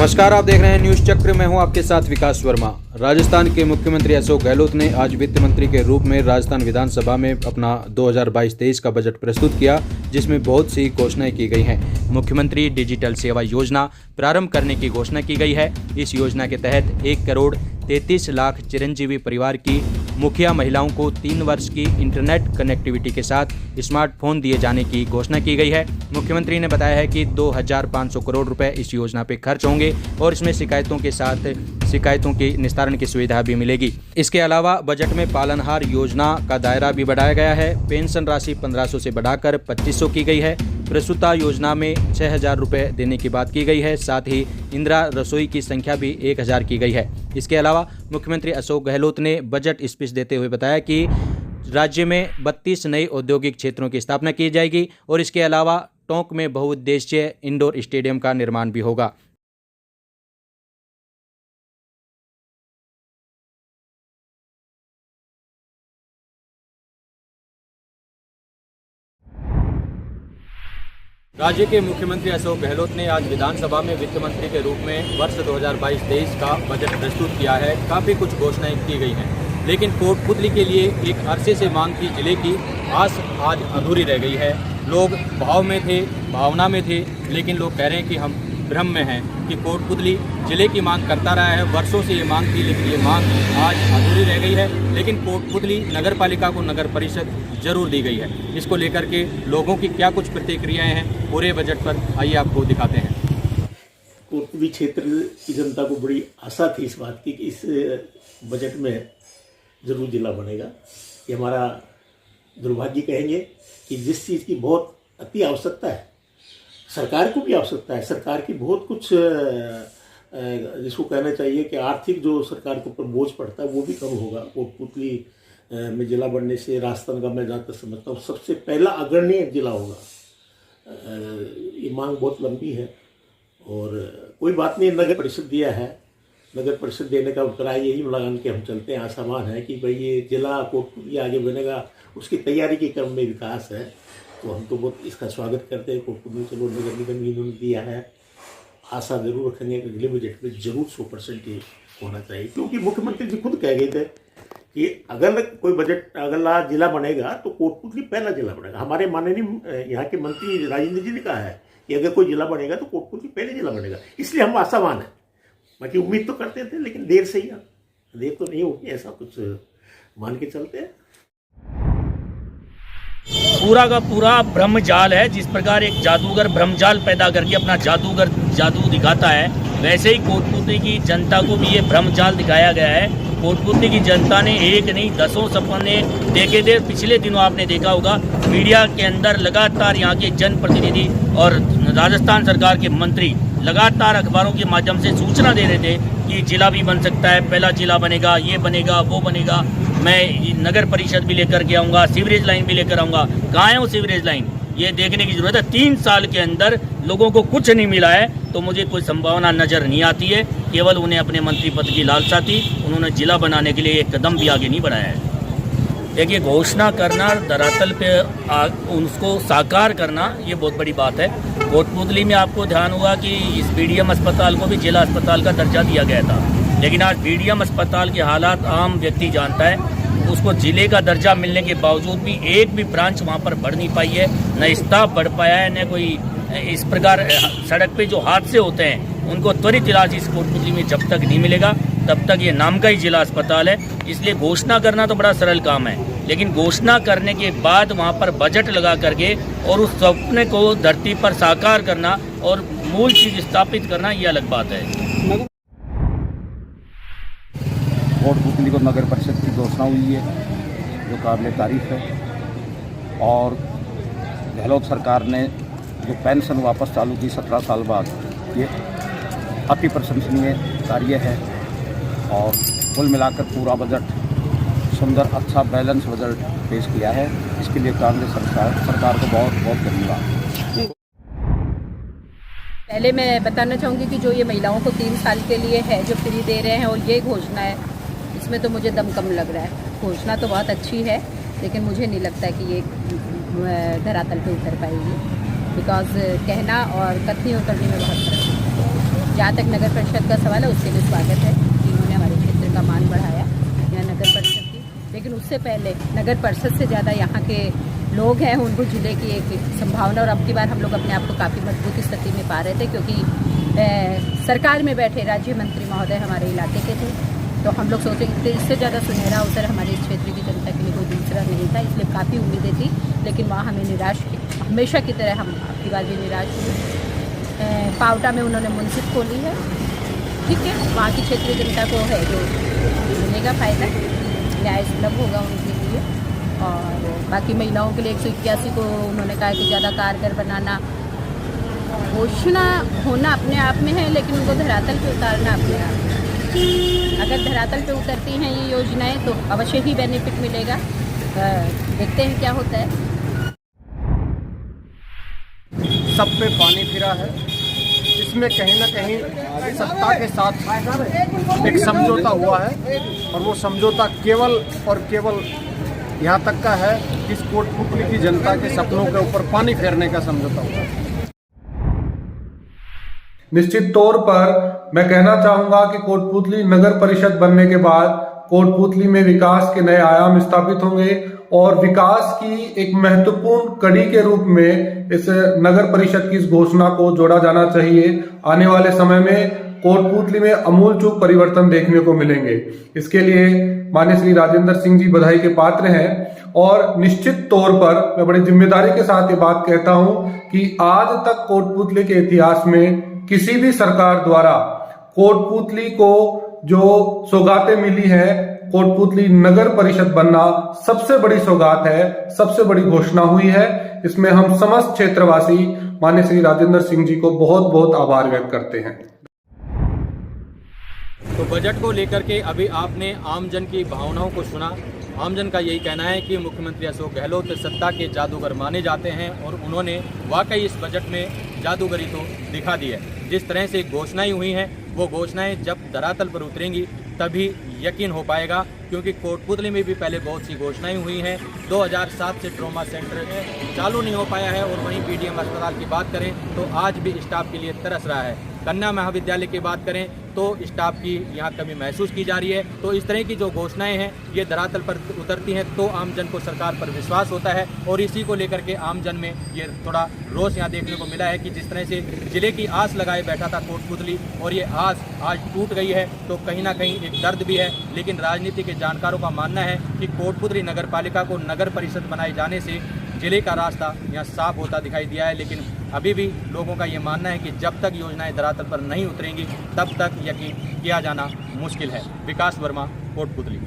नमस्कार, आप देख रहे हैं न्यूज चक्र। मैं हूं आपके साथ विकास वर्मा। राजस्थान के मुख्यमंत्री अशोक गहलोत ने आज वित्त मंत्री के रूप में राजस्थान विधानसभा में अपना 2022-23 का बजट प्रस्तुत किया, जिसमें बहुत सी घोषणाएं की गई हैं। मुख्यमंत्री डिजिटल सेवा योजना प्रारंभ करने की घोषणा की गई है। इस योजना के तहत 1,33,00,000 चिरंजीवी परिवार की मुखिया महिलाओं को 3 वर्ष की इंटरनेट कनेक्टिविटी के साथ स्मार्टफोन दिए जाने की घोषणा की गई है। मुख्यमंत्री ने बताया है कि 2,500 करोड़ रुपए इस योजना पे खर्च होंगे और इसमें शिकायतों के साथ शिकायतों की निस्तारण की सुविधा भी मिलेगी। इसके अलावा बजट में पालनहार योजना का दायरा भी बढ़ाया गया है। पेंशन राशि 1,500 से बढ़ाकर 2,500 की गई है। प्रसूता योजना में 6,000 रुपये देने की बात की गई है। साथ ही इंदिरा रसोई की संख्या भी 1,000 की गई है। इसके अलावा मुख्यमंत्री अशोक गहलोत ने बजट स्पीच देते हुए बताया कि राज्य में 32 नए औद्योगिक क्षेत्रों की स्थापना की जाएगी और इसके अलावा टोंक में बहुउद्देश्यीय इंडोर स्टेडियम का निर्माण भी होगा। राज्य के मुख्यमंत्री अशोक गहलोत ने आज विधानसभा में वित्त मंत्री के रूप में वर्ष 2022-23 का बजट प्रस्तुत किया है। काफ़ी कुछ घोषणाएं की गई हैं, लेकिन कोटपुतली के लिए एक अरसे से मांग थी जिले की, आस आज अधूरी रह गई है। लोग भाव में थे, भावना में थे, लेकिन लोग कह रहे हैं कि हम भ्रम में हैं कि कोटपुतली जिले की मांग करता रहा है। वर्षों से ये मांग थी, लेकिन ये मांग आज अधूरी रह गई है। लेकिन कोटपुतली नगर पालिका को नगर परिषद जरूर दी गई है। इसको लेकर के लोगों की क्या कुछ प्रतिक्रियाएं हैं पूरे बजट पर, आइए आपको दिखाते हैं। कोटपुतली क्षेत्र की जनता को बड़ी आशा थी इस बात की कि इस बजट में जरूर जिला बनेगा। ये हमारा दुर्भाग्य कहेंगे कि जिस चीज़ की बहुत अति आवश्यकता है, सरकार को भी आवश्यकता है, सरकार की बहुत कुछ जिसको कहना चाहिए कि आर्थिक जो सरकार के ऊपर बोझ पड़ता है वो भी कम होगा। कोटपुतली में जिला बनने से राजस्थान का मैं जहाँ तक समझता हूँ सबसे पहला अग्रणीय जिला होगा। ये मांग बहुत लंबी है और कोई बात नहीं, नगर परिषद दिया है। नगर परिषद देने का उत्तराय यही लगान के हम चलते हैं। आसामान है कि भाई ये जिला कोटपुतली आगे बनेगा, उसकी तैयारी के क्रम में विकास है, तो हम तो बहुत इसका स्वागत करते हैं। कोटपुतली चलो नगर निगम इन्होंने दिया है, आशा जरूर रखेंगे कि अगले बजट में जरूर 100% ये होना चाहिए, क्योंकि मुख्यमंत्री जी खुद कह गए थे कि अगर कोई बजट अगला जिला बनेगा तो कोटपुतली पहला जिला बनेगा। हमारे माननीय यहाँ के मंत्री राजेंद्र जी ने कहा है कि अगर कोई जिला बनेगा तो कोटपुतली पहले जिला बनेगा, इसलिए हम आशावान हैं। बाकी उम्मीद तो करते थे, लेकिन देर से ही, देर तो नहीं होगी, ऐसा कुछ मान के चलते हैं। पूरा का पूरा ब्रह्मजाल है। जिस प्रकार एक जादूगर ब्रह्मजाल पैदा करके अपना जादू दिखाता है, वैसे ही कोटपुतली की जनता को भी ये ब्रह्मजाल दिखाया गया है। कोटपुतली की जनता ने एक नहीं 10 सपने देखे थे। पिछले दिनों आपने देखा होगा मीडिया के अंदर लगातार यहाँ के जनप्रतिनिधि और राजस्थान सरकार के मंत्री लगातार अखबारों के माध्यम से सूचना दे रहे थे कि जिला भी बन सकता है, पहला जिला बनेगा, ये बनेगा, वो बनेगा, मैं नगर परिषद भी लेकर के आऊँगा, सीवरेज लाइन भी लेकर आऊँगा। कहाँ है वो सीवरेज लाइन, ये देखने की जरूरत है। 3 साल के अंदर लोगों को कुछ नहीं मिला है, तो मुझे कोई संभावना नज़र नहीं आती है। केवल उन्हें अपने मंत्री पद की लालसा थी, उन्होंने जिला बनाने के लिए एक कदम भी आगे नहीं बढ़ाया है। देखिए, घोषणा करना, धरातल पे उसको साकार करना, ये बहुत बड़ी बात है। कोटपुतली में आपको ध्यान हुआ कि इस BDM अस्पताल को भी जिला अस्पताल का दर्जा दिया गया था, लेकिन आज BDM अस्पताल के हालात आम व्यक्ति जानता है। उसको जिले का दर्जा मिलने के बावजूद भी एक भी ब्रांच वहाँ पर बढ़ नहीं पाई है, न स्टाफ बढ़ पाया है, न कोई इस प्रकार सड़क पे जो हादसे होते हैं उनको त्वरित इलाज इस कोटपुतली में जब तक नहीं मिलेगा तब तक ये नाम का ही जिला अस्पताल है। इसलिए घोषणा करना तो बड़ा सरल काम है, लेकिन घोषणा करने के बाद वहाँ पर बजट लगा करके और उस सपने को धरती पर साकार करना और मूल चीज स्थापित करना, ये अलग बात है। कोटपुतली को नगर परिषद की घोषणा हुई है, जो काबिल तारीफ है। और गहलोत सरकार ने जो पेंशन वापस चालू की 17 साल बाद, ये अति प्रशंसनीय कार्य है। और कुल मिलाकर पूरा बजट सुंदर, अच्छा बैलेंस बजट पेश किया है। इसके लिए कांग्रेस सरकार को बहुत बहुत धन्यवाद। पहले मैं बताना चाहूँगी कि जो ये महिलाओं को 3 साल के लिए है जो फ्री दे रहे हैं और ये घोषणा है, इसमें तो मुझे दम कम लग रहा है। घोषणा तो बहुत अच्छी है, लेकिन मुझे नहीं लगता कि ये धरातल पे उतर पाएगी, बिकॉज कहना और कथनी उतरने में बहुत फर्क है। जहाँ तक नगर परिषद का सवाल है, उसके लिए स्वागत है कि इन्होंने हमारे क्षेत्र का मान बढ़ाया यहाँ नगर परिषद की। लेकिन उससे पहले नगर परिषद से ज़्यादा यहाँ के लोग हैं, उनको जिले की एक संभावना, और अब की बार हम लोग अपने आप को काफ़ी मजबूत स्थिति में पा रहे थे, क्योंकि सरकार में बैठे राज्य मंत्री महोदय हमारे इलाके के थे। तो हम लोग सोचे कि इससे ज़्यादा सुनहरा अवसर हमारे इस क्षेत्र की जनता के लिए कोई दूसरा नहीं था, इसलिए काफ़ी उम्मीदें थी। लेकिन वहाँ हमें निराश, हमेशा की तरह हम आपकी बार भी निराश हुए। पावटा में उन्होंने मुंसिफ खोली है, ठीक है, वहाँ की क्षेत्रीय जनता को है जो मिलेगा फ़ायदा, न्याय सुलभ होगा उनके लिए। और बाकी महिलाओं के लिए 181 को उन्होंने कहा कि ज़्यादा कारगर बनाना, घोषणा होना अपने आप में है, लेकिन उनको धरातल पे उतारना अपने आप में। अगर धरातल पे उतरती हैं ये योजनाएं तो अवश्य ही बेनिफिट मिलेगा। देखते हैं क्या होता है। सब पे पानी फिरा है। इसमें कहीं ना कहीं सत्ता के साथ एक समझौता हुआ है, और वो समझौता केवल और केवल यहाँ तक का है कि इस कोटपुतली की जनता के सपनों के ऊपर पानी फेरने का समझौता हुआ है। निश्चित तौर पर मैं कहना चाहूंगा कि कोटपुतली नगर परिषद बनने के बाद कोटपुतली में विकास के नए आयाम स्थापित होंगे, और विकास की एक महत्वपूर्ण कड़ी के रूप में इस नगर परिषद की इस घोषणा को जोड़ा जाना चाहिए। आने वाले समय में कोटपुतली में अमूलचूल परिवर्तन देखने को मिलेंगे। इसके लिए माननीय श्री राजेंद्र सिंह जी बधाई के पात्र हैं, और निश्चित तौर पर मैं बड़ी जिम्मेदारी के साथ ये बात कहता हूं कि आज तक कोटपुतली के इतिहास में किसी भी सरकार द्वारा कोटपुतली को जो सौगातें मिली है, कोटपुतली नगर परिषद बनना सबसे बड़ी सौगात है, सबसे बड़ी घोषणा हुई है। इसमें हम समस्त क्षेत्रवासी माननीय श्री राजेंद्र सिंह जी को बहुत बहुत आभार व्यक्त करते हैं। तो बजट को लेकर के अभी आपने आमजन की भावनाओं को सुना। आमजन का यही कहना है कि मुख्यमंत्री अशोक गहलोत सत्ता के जादूगर माने जाते हैं, और उन्होंने वाकई इस बजट में जादूगरी तो दिखा दी है। जिस तरह से घोषणाएं हुई हैं, वो घोषणाएं जब धरातल पर उतरेंगी तभी यकीन हो पाएगा, क्योंकि कोटपुतली में भी पहले बहुत सी घोषणाएं हुई हैं। 2007 से ट्रॉमा सेंटर चालू नहीं हो पाया है, और वहीं पीडीएम अस्पताल की बात करें तो आज भी स्टाफ के लिए तरस रहा है। कन्या महाविद्यालय की बात करें तो स्टाफ की यहाँ कमी महसूस की जा रही है। तो इस तरह की जो घोषणाएं हैं ये धरातल पर उतरती हैं तो आमजन को सरकार पर विश्वास होता है, और इसी को लेकर के आमजन में ये थोड़ा रोष यहाँ देखने को मिला है कि जिस तरह से जिले की आस लगाए बैठा था कोटपुतली, और ये आस आज टूट गई है, तो कहीं ना कहीं एक दर्द भी है। लेकिन राजनीति के जानकारों का मानना है कि कोटपुतली नगर पालिका को नगर परिषद बनाए जाने से जिले का रास्ता यहाँ साफ होता दिखाई दिया है। लेकिन अभी भी लोगों का ये मानना है कि जब तक योजनाएं धरातल पर नहीं उतरेंगी तब तक यकीन किया जाना मुश्किल है। विकास वर्मा, कोटपुतली।